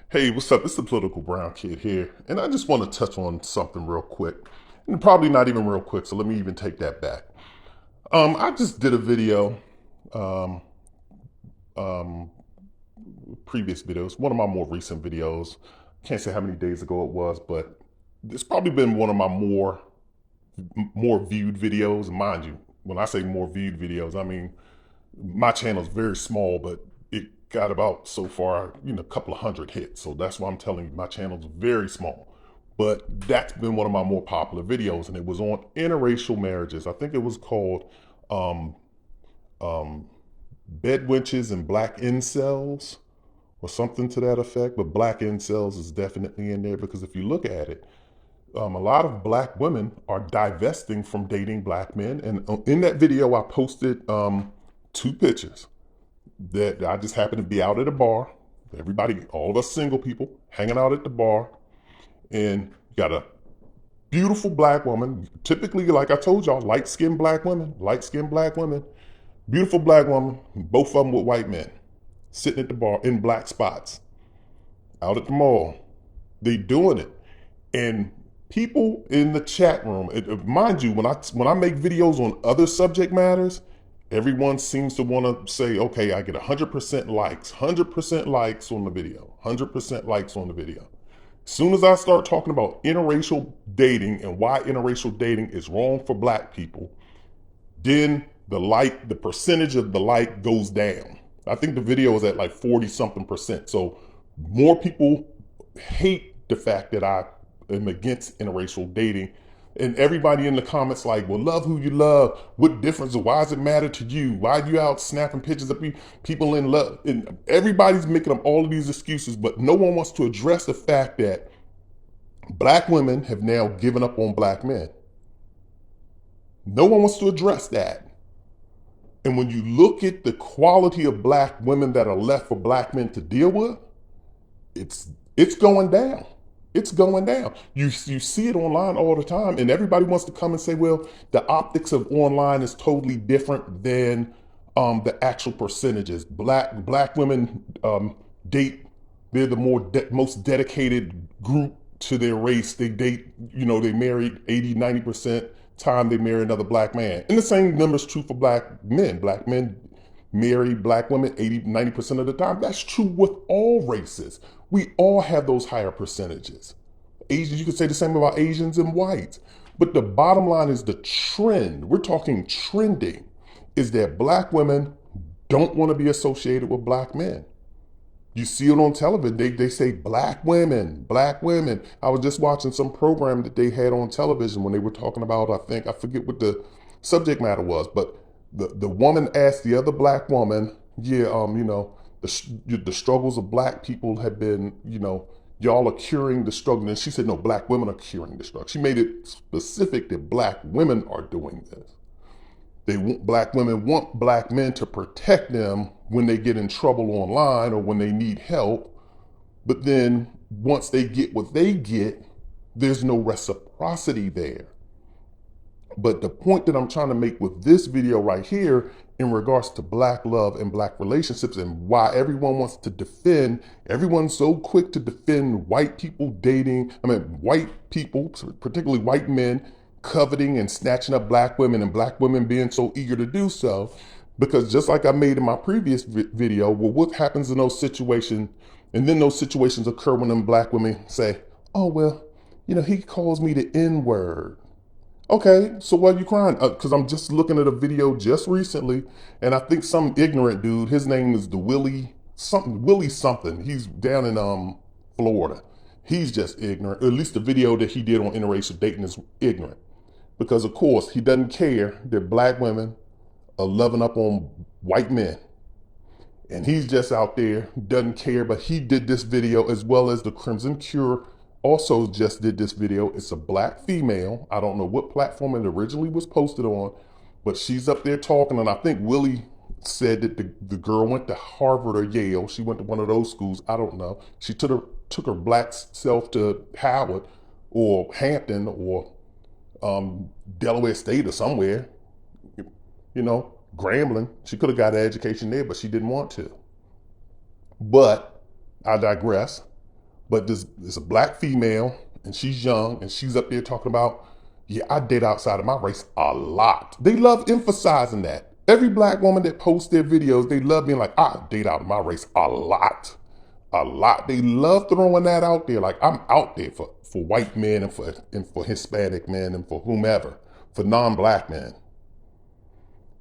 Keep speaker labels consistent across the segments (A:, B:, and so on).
A: Hey, what's up? It's the Political Brown Kid here, and I just want to touch on something real quick, and probably not even real quick. So let me even take that back. I just did a video, um, um, previous videos, one of my more recent videos. Can't say how many days ago it was, but it's probably been one of my more viewed videos. Mind you, when I say more viewed videos, I mean my channel's very small, but it got about so far, a couple of hundred hits. So that's why I'm telling you my channel's very small. But that's been one of my more popular videos, and it was on interracial marriages. I think it was called um, um, Bed Wenches and Black Incels or something to that effect. But Black Incels is definitely in there because if you look at it, a lot of black women are divesting from dating black men. And in that video, I posted two pictures that I just happened to be out at a bar. Everybody, all of us single people, hanging out at the bar, and got a beautiful black woman. Typically, like I told y'all, light skinned black women, beautiful black woman, both of them with white men, sitting at the bar in black spots, out at the mall. They doing it, and people in the chat room. Mind you, when I make videos on other subject matters, everyone seems to want to say, okay, I get 100% likes, 100% likes on the video, 100% likes on the video. As soon as I start talking about interracial dating and why interracial dating is wrong for black people, then the percentage of the like goes down. I think the video is at like 40 something percent. So more people hate the fact that I am against interracial dating. And everybody in the comments like, well, love who you love. What difference? Why does it matter to you? Why are you out snapping pictures of people in love? And everybody's making up all of these excuses, but no one wants to address the fact that black women have now given up on black men. No one wants to address that. And when you look at the quality of black women that are left for black men to deal with, it's going down. It's going down. You see it online all the time, and everybody wants to come and say, well, the optics of online is totally different than the actual percentages. Black women date. They're the most dedicated group to their race. They date. They married 80, 90% time they marry another black man. And the same number is true for black men. Black men marry black women 80, 90% of the time. That's true with all races. We all have those higher percentages. Asians, you could say the same about Asians and whites. But the bottom line is the trend, we're talking trending, is that black women don't want to be associated with black men. You see it on television. They say black women, black women. I was just watching some program that they had on television when they were talking about, I forget what the subject matter was, but the woman asked the other black woman, yeah, the struggles of black people have been, y'all are curing the struggle. And she said, no, black women are curing the struggle. She made it specific that black women are doing this. Black women want black men to protect them when they get in trouble online or when they need help. But then once they get what they get, there's no reciprocity there. But the point that I'm trying to make with this video right here in regards to black love and black relationships and why everyone's so quick to defend white people white people, particularly white men, coveting and snatching up black women and black women being so eager to do so. Because just like I made in my previous video, well, what happens in those situations? And then those situations occur when them black women say, oh, well, he calls me the N-word. Okay, so why are you crying? Because I'm just looking at a video just recently, and I think some ignorant dude, his name is Willie something. He's down in Florida. He's just ignorant. At least the video that he did on interracial dating is ignorant. Because of course, he doesn't care that black women are loving up on white men. And he's just out there, doesn't care, but he did this video as well as the Crimson Cure also just did this video. It's a black female. I don't know what platform it originally was posted on, but she's up there talking. And I think Willie said that the girl went to Harvard or Yale. She went to one of those schools. I don't know. She took her black self to Howard or Hampton or Delaware State or somewhere, Grambling. She could have got an education there, but she didn't want to. But I digress. But this is a black female, and she's young, and she's up there talking about, yeah, I date outside of my race a lot. They love emphasizing that. Every black woman that posts their videos, they love being like, I date out of my race a lot. A lot. They love throwing that out there. Like, I'm out there for white men and for Hispanic men and for whomever, for non-black men.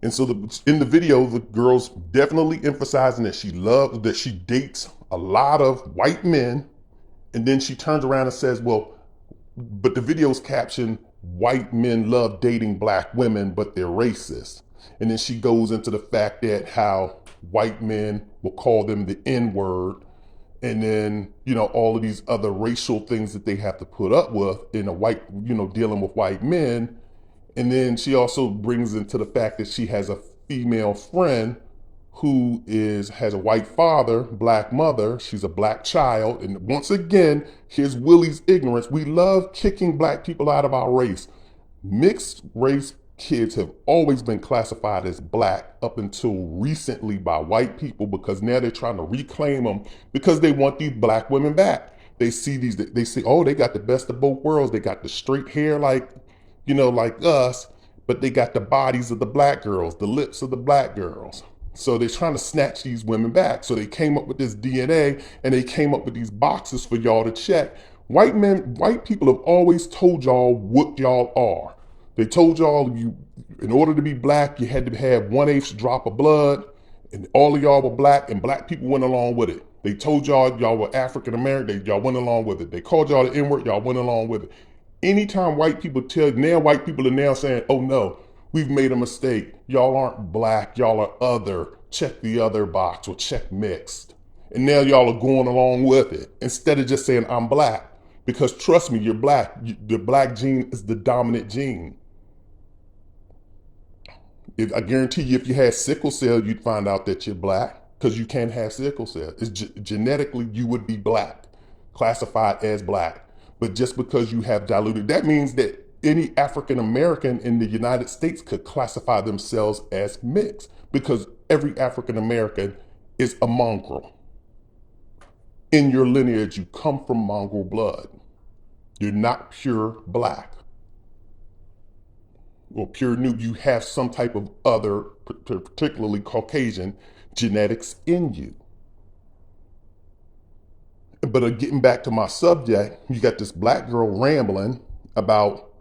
A: And so in the video, the girl's definitely emphasizing that she dates a lot of white men. And then she turns around and says, well, but the video's captioned, white men love dating black women, but they're racist. And then she goes into the fact that how white men will call them the N-word. And then, all of these other racial things that they have to put up with in dealing with white men. And then she also brings into the fact that she has a female friend who has a white father, black mother. She's a black child. And once again, here's Willie's ignorance. We love kicking black people out of our race. Mixed race kids have always been classified as black up until recently by white people, because now they're trying to reclaim them because they want these black women back. They see oh, they got the best of both worlds. They got the straight hair like us, but they got the bodies of the black girls, the lips of the black girls. So they're trying to snatch these women back. So they came up with this DNA, and they came up with these boxes for y'all to check. White people have always told y'all what y'all are. They told y'all in order to be black, you had to have 1/8 drop of blood, and all of y'all were black, and black people went along with it. They told y'all were African American, y'all went along with it. They called y'all the N-word, y'all went along with it. Anytime white people white people are now saying, oh no, we've made a mistake. Y'all aren't black, y'all are other. Check the other box or check mixed. And now y'all are going along with it instead of just saying I'm black. Because trust me, you're black. The black gene is the dominant gene. I guarantee you, if you had sickle cell, you'd find out that you're black, because you can't have sickle cell. Genetically, you would be black, classified as black. But just because you have diluted, that means that any African American in the United States could classify themselves as mixed, because every African American is a mongrel. In your lineage, you come from mongrel blood. You're not pure black or pure new. You have some type of other, particularly Caucasian, genetics in you. But getting back to my subject, you got this black girl rambling about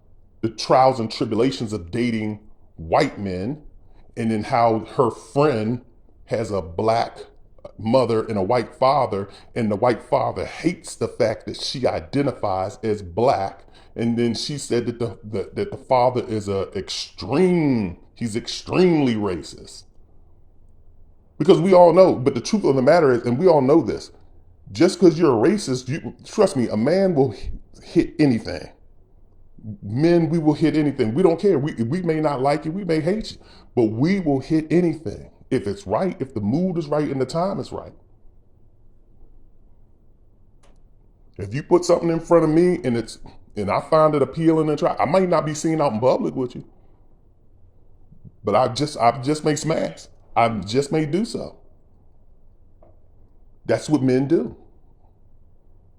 A: the trials and tribulations of dating white men, and then how her friend has a black mother and a white father, and the white father hates the fact that she identifies as black. And then she said that the father is he's extremely racist. Because we all know, but the truth of the matter is, and we all know this, just because you're a racist, trust me, a man will hit anything. Men, we will hit anything. We don't care. We may not like you, we may hate you, but we will hit anything. If it's right, if the mood is right and the time is right. If you put something in front of me and I find it appealing and I might not be seen out in public with you, but I just may smash. I just may do so. That's what men do,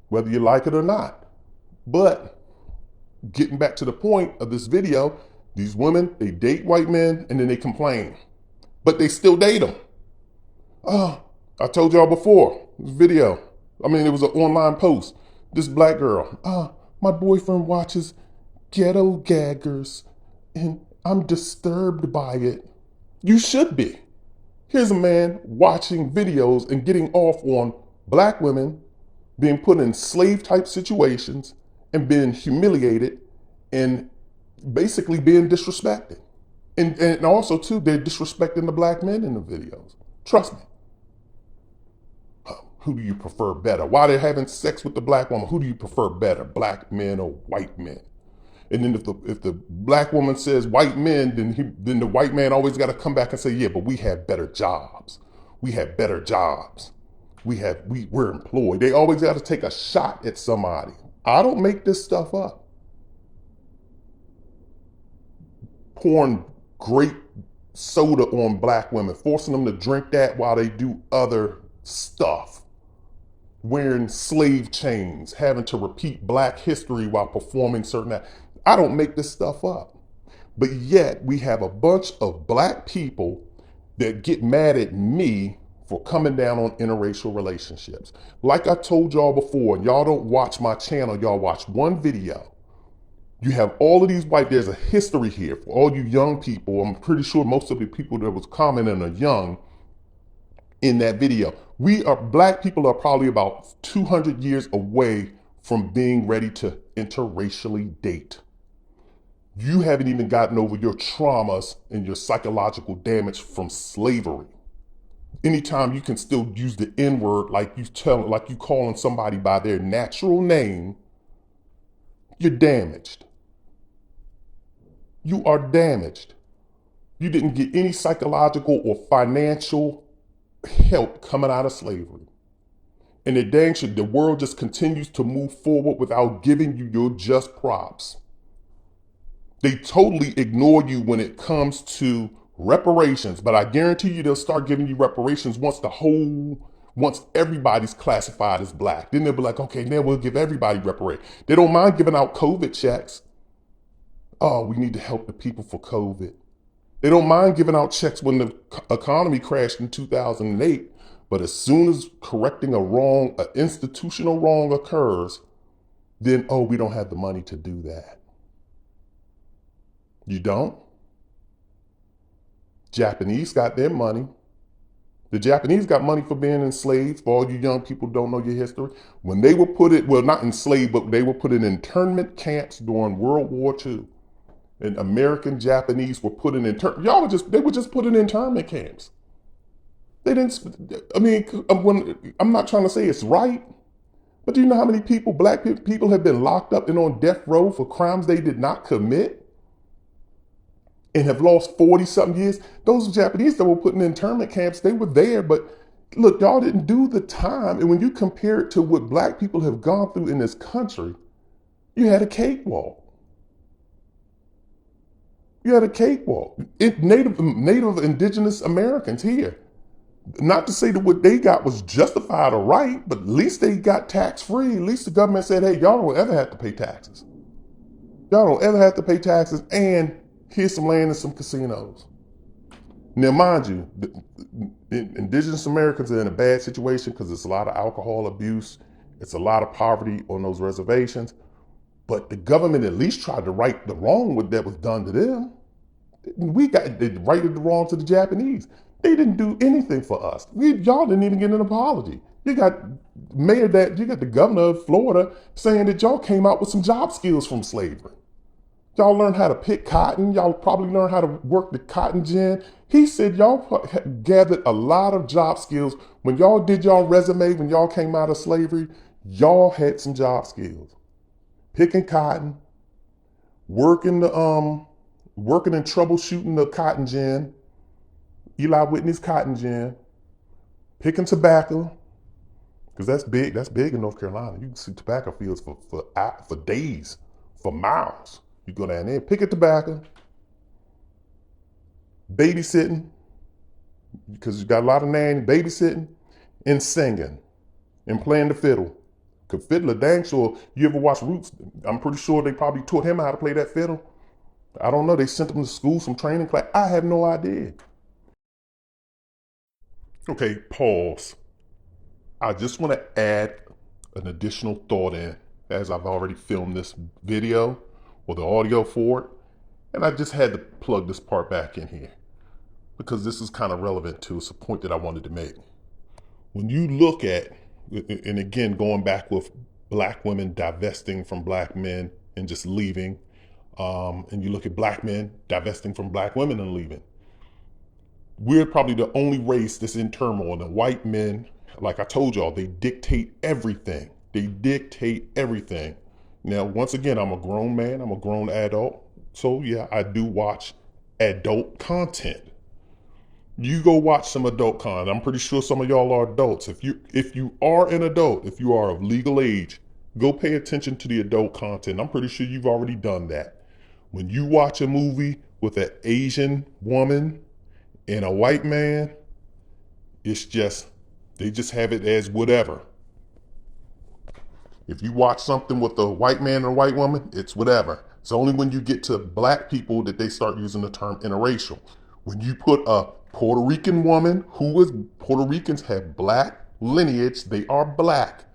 A: whether you like it or not. But getting back to the point of this video, these women, they date white men and then they complain, but they still date them. Oh, I told y'all before, this video, it was an online post. This black girl, my boyfriend watches ghetto gaggers and I'm disturbed by it. You should be. Here's a man watching videos and getting off on black women being put in slave type situations and being humiliated and basically being disrespected. And also too, they're disrespecting the black men in the videos. Trust me. Who do you prefer better? While they're having sex with the black woman, who do you prefer better, black men or white men? And then if the black woman says white men, then the white man always got to come back and say, yeah, but we have better jobs. We have better jobs. We're employed. They always got to take a shot at somebody. I don't make this stuff up. Pouring grape soda on black women, forcing them to drink that while they do other stuff. wearing slave chains, having to repeat black history while performing certain acts. I don't make this stuff up. But yet we have a bunch of black people that get mad at me for coming down on interracial relationships. Like I told y'all before, and y'all don't watch my channel, y'all watch one video. You have all of these there's a history here for all you young people. I'm pretty sure most of the people that was commenting are young in that video. Black people are probably about 200 years away from being ready to interracially date. You haven't even gotten over your traumas and your psychological damage from slavery. Anytime you can still use the N-word like you calling somebody by their natural name, you're damaged. You are damaged. You didn't get any psychological or financial help coming out of slavery. And the world just continues to move forward without giving you your just props. They totally ignore you when it comes to reparations, but I guarantee you they'll start giving you reparations once everybody's classified as black. Then they'll be like, okay, now we'll give everybody reparations. They don't mind giving out COVID checks. Oh, we need to help the people for COVID. They don't mind giving out checks when the economy crashed in 2008, but as soon as correcting an institutional wrong occurs, then, oh, we don't have the money to do that. You don't? Japanese got their money. The Japanese got money for being enslaved. For all you young people who don't know your history, when they were not enslaved, but they were put in internment camps during World War II. And American Japanese were put in they were just put in internment camps. They didn't, I'm not trying to say it's right, but do you know how many black people have been locked up and on death row for crimes they did not commit? And have lost 40-something years. Those Japanese that were put in internment camps, they were there, but look, y'all didn't do the time. And when you compare it to what black people have gone through in this country, you had a cakewalk. You had a cakewalk. Native indigenous Americans here. Not to say that what they got was justified or right, but at least they got tax-free. At least the government said, hey, y'all don't ever have to pay taxes. Y'all don't ever have to pay taxes, and here's some land and some casinos. Now, mind you, indigenous Americans are in a bad situation because it's a lot of alcohol abuse. It's a lot of poverty on those reservations. But the government at least tried to right the wrong that was done to them. They righted the wrong to the Japanese. They didn't do anything for us. Y'all didn't even get an apology. You got the governor of Florida saying that y'all came out with some job skills from slavery. Y'all learned how to pick cotton. Y'all probably learned how to work the cotton gin. He said y'all gathered a lot of job skills. When y'all did y'all resume, when y'all came out of slavery, y'all had some job skills. Picking cotton, working and troubleshooting the cotton gin, Eli Whitney's cotton gin, picking tobacco, because that's big in North Carolina. You can see tobacco fields for days, for miles. You go down there, picking tobacco, babysitting, because you got a lot of nanny, babysitting, and singing, and playing the fiddle. Because fiddler, dang sure, you ever watch Roots? I'm pretty sure they probably taught him how to play that fiddle. I don't know, they sent him to school, some training class. I have no idea. Okay, pause. I just want to add an additional thought in, as I've already filmed this video or the audio for it, and I just had to plug this part back in here because this is kind of relevant to it's a point that I wanted to make. When you look at, and again, going back with black women divesting from black men and just leaving, and you look at black men divesting from black women and leaving, we're probably the only race that's in turmoil. The white men, like I told y'all, they dictate everything. They dictate everything. Now, once again, I'm a grown man, I'm a grown adult. So yeah, I do watch adult content. You go watch some adult content. I'm pretty sure some of y'all are adults. If you are an adult, if you are of legal age, go pay attention to the adult content. I'm pretty sure you've already done that. When you watch a movie with an Asian woman and a white man, it's just, they just have it as whatever. If you watch something with a white man and a white woman, it's whatever. It's only when you get to black people that they start using the term interracial. When you put a Puerto Rican woman Puerto Ricans have black lineage, they are black.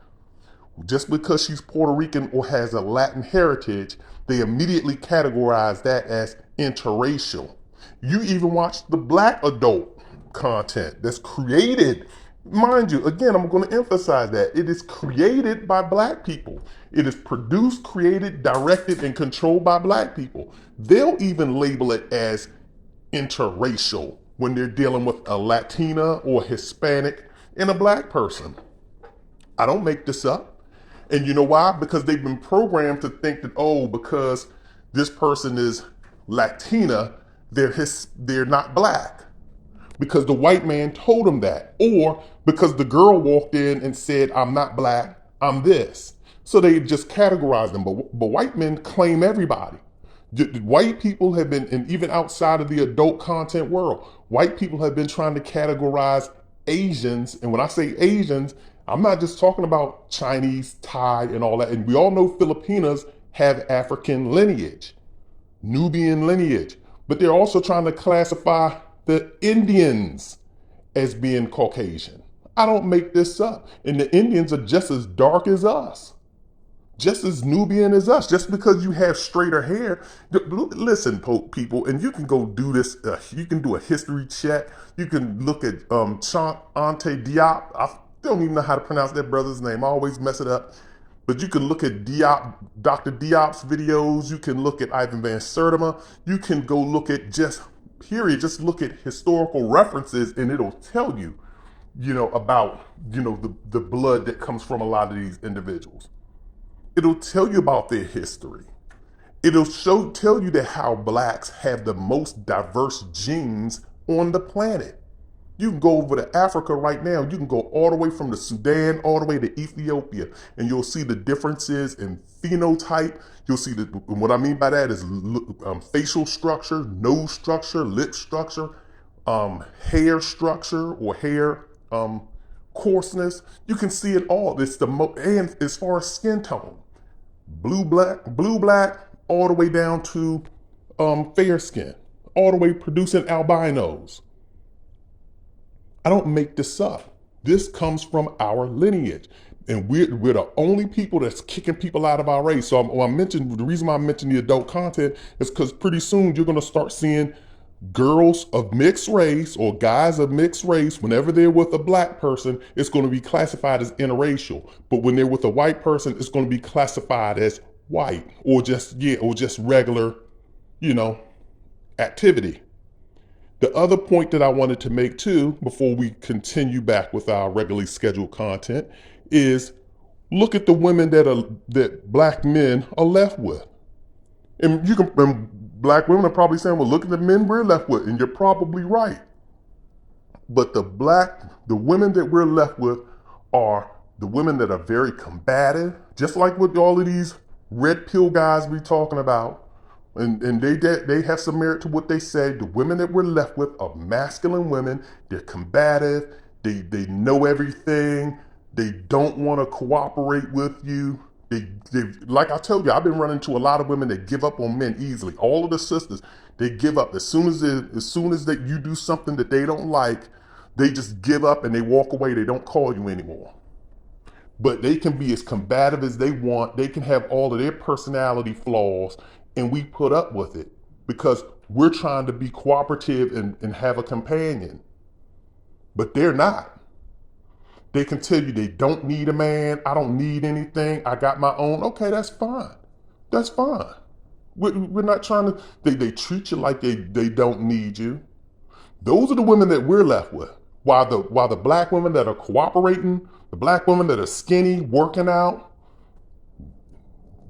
A: Just because she's Puerto Rican or has a Latin heritage, they immediately categorize that as interracial. You even watch the black adult content that's created. Mind you, again, I'm going to emphasize that it is created by black people. It is produced, created, directed, and controlled by black people. They'll even label it as interracial when they're dealing with a Latina or Hispanic and a black person. I don't make this up. And you know why? Because they've been programmed to think that, oh, because this person is Latina, they're not black. Because the white man told them that. Or because the girl walked in and said, I'm not black, I'm this. So they just categorize them. But white men claim everybody. White people have been, and even outside of the adult content world, white people have been trying to categorize Asians. And when I say Asians, I'm not just talking about Chinese, Thai, and all that. And we all know Filipinos have African lineage, Nubian lineage. But they're also trying to classify the Indians as being Caucasian. I don't make this up. And the Indians are just as dark as us, just as Nubian as us. Just because you have straighter hair, listen, people, and you can go do this. You can do a history check. You can look at Ante Diop. I don't even know how to pronounce that brother's name. I always mess it up. But you can look at Diop, Dr. Diop's videos. You can look at Ivan Van Sertima. You can go look at just look at historical references, and it'll tell you, about, the blood that comes from a lot of these individuals. It'll tell you about their history. It'll tell you that how blacks have the most diverse genes on the planet. You can go over to Africa right now. You can go all the way from the Sudan all the way to Ethiopia, and you'll see the differences in phenotype. You'll see what I mean by that is facial structure, nose structure, lip structure, hair structure or hair coarseness. You can see it all. And as far as skin tone, blue black, all the way down to fair skin, all the way producing albinos. I don't make this up. This comes from our lineage. And we're the only people that's kicking people out of our race. So the reason why I mentioned the adult content is because pretty soon you're going to start seeing girls of mixed race or guys of mixed race. Whenever they're with a black person, it's going to be classified as interracial. But when they're with a white person, it's going to be classified as white or just regular, activity. The other point that I wanted to make too, before we continue back with our regularly scheduled content, is look at the women that black men are left with. And black women are probably saying, well, look at the men we're left with, and you're probably right. But the women that we're left with are the women that are very combative, just like what all of these red pill guys be talking about. And they have some merit to what they say. The women that we're left with are masculine women. They're combative. They know everything. They don't want to cooperate with you. They like I told you, I've been running into a lot of women that give up on men easily. All of the sisters, they give up as soon as that you do something that they don't like. They just give up and they walk away. They don't call you anymore. But they can be as combative as they want. They can have all of their personality flaws. And we put up with it because we're trying to be cooperative and have a companion. But they're not. They can tell you they don't need a man. I don't need anything. I got my own. Okay, that's fine. That's fine. We're not trying to, they treat you like they don't need you. Those are the women that we're left with. While the black women that are cooperating, the black women that are skinny, working out,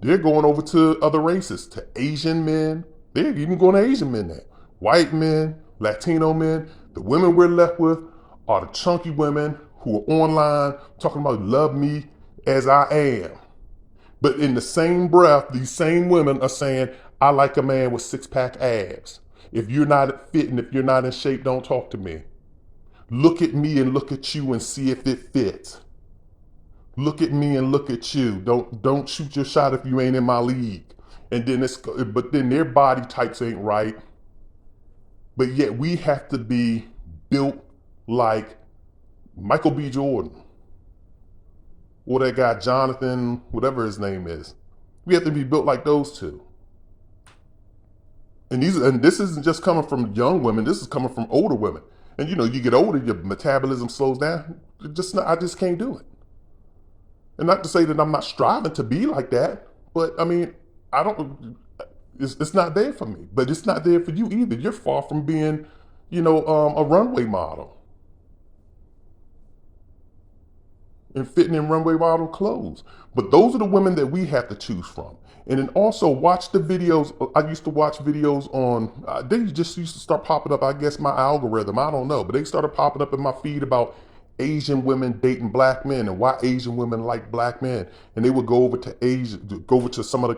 A: they're going over to other races, to Asian men. They're even going to Asian men now. White men, Latino men. The women we're left with are the chunky women who are online talking about love me as I am. But in the same breath, these same women are saying, I like a man with six-pack abs. If you're not fit and if you're not in shape, don't talk to me. Look at me and look at you and see if it fits. Look at me and look at you. Don't shoot your shot if you ain't in my league. And then but then their body types ain't right. But yet we have to be built like Michael B. Jordan or that guy Jonathan, whatever his name is. We have to be built like those two. And this isn't just coming from young women. This is coming from older women. And you get older, your metabolism slows down. I just can't do it. And not to say that I'm not striving to be like that, but I mean, I don't. It's not there for me. But it's not there for you either. You're far from being, a runway model and fitting in runway model clothes. But those are the women that we have to choose from. And then also watch the videos. I used to watch videos on, they just used to start popping up, I guess my algorithm, I don't know, but they started popping up in my feed about Asian women dating black men and why Asian women like black men. And they would go over to Asia, go over to some of the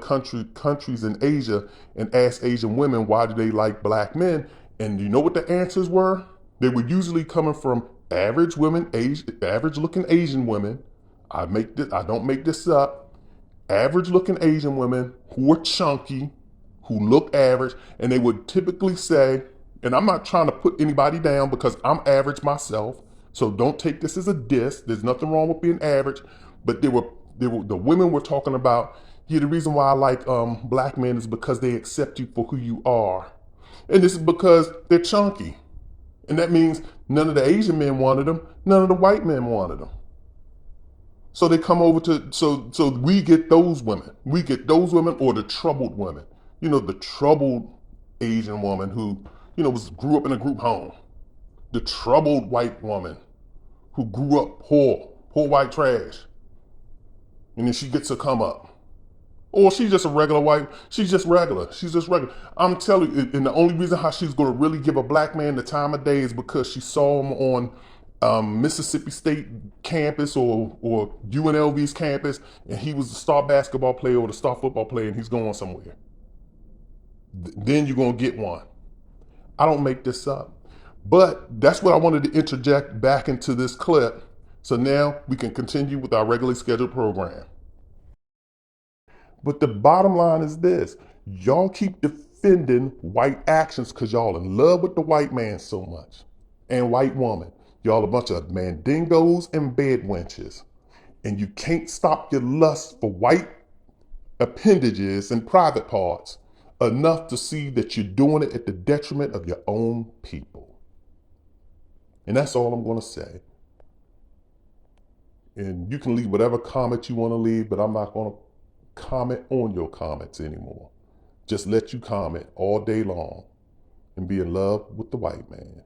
A: countries in Asia and ask Asian women, why do they like black men? And you know what the answers were? They were usually coming from average women, average looking Asian women. I don't make this up. Average looking Asian women who are chunky, who look average, and they would typically say, and I'm not trying to put anybody down because I'm average myself, so don't take this as a diss. There's nothing wrong with being average, but the women were talking about, yeah, the reason why I like black men is because they accept you for who you are. And this is because they're chunky. And that means none of the Asian men wanted them, none of the white men wanted them. So they come over so we get those women. We get those women or the troubled women. The troubled Asian woman who, grew up in a group home. The troubled white woman who grew up poor white trash. And then she gets to come up. Or she's just a regular white, she's just regular. I'm telling you, and the only reason how she's going to really give a black man the time of day is because she saw him on Mississippi State campus or UNLV's campus, and he was the star basketball player or the star football player, and he's going somewhere. Then you're going to get one. I don't make this up. But that's what I wanted to interject back into this clip. So now we can continue with our regularly scheduled program. But the bottom line is this. Y'all keep defending white actions because y'all in love with the white man so much. And white woman. Y'all a bunch of mandingos and bed wenches. And you can't stop your lust for white appendages and private parts enough to see that you're doing it at the detriment of your own people. And that's all I'm going to say. And you can leave whatever comment you want to leave, but I'm not going to comment on your comments anymore. Just let you comment all day long and be in love with the white man.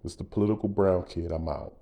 A: It's the political brown kid. I'm out.